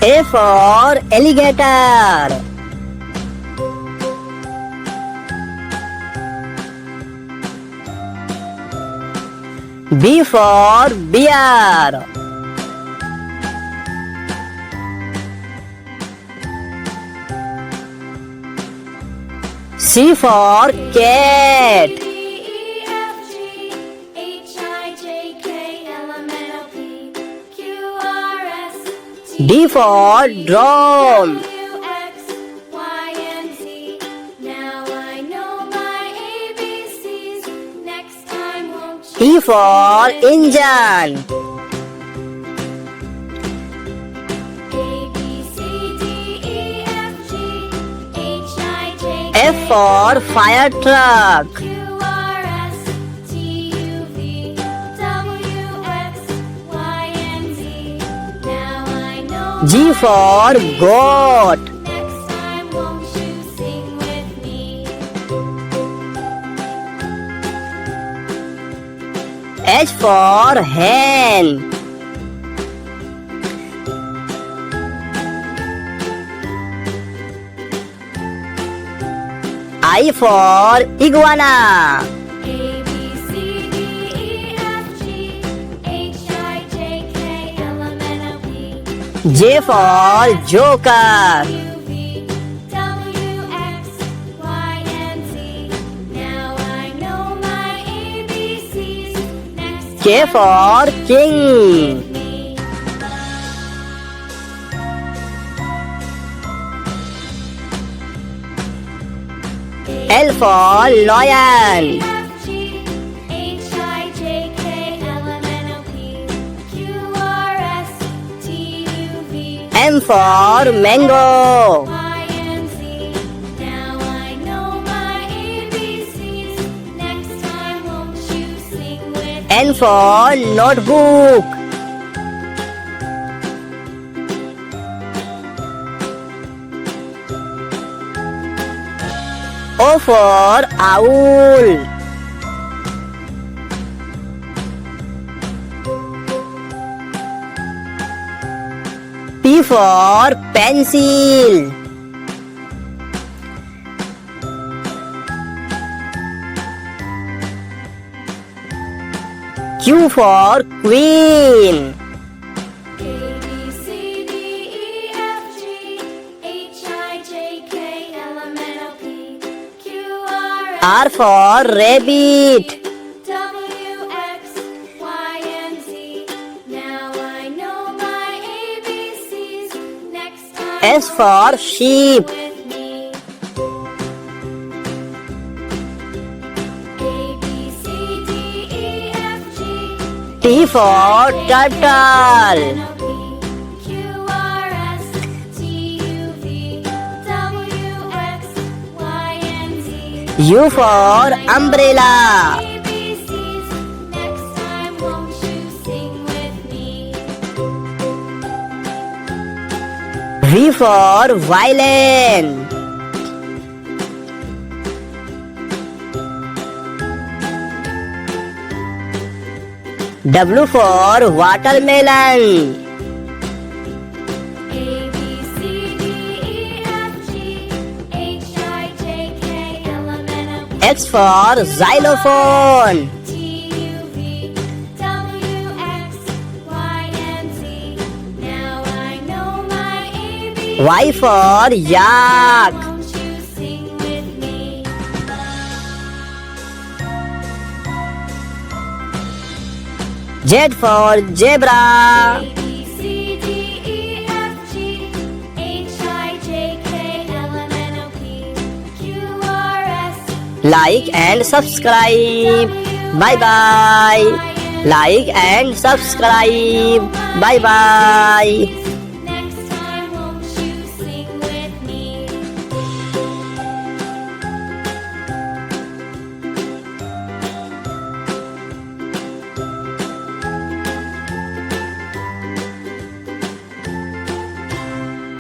A for alligator. B for bear. C for cat. D for drum. E for engine. F for fire truck. G for goat. H for hen. I for iguana. J for joker. K for king. L for lion. M for mango. N for notebook. O for owl. P for pencil. Q for queen. R for rabbit. S for sheep. T for turtle. U for umbrella. V for violin. W for watermelon. X for xylophone. Y for yak. Z for zebra. Like and subscribe. Bye bye. Like and subscribe. Bye bye.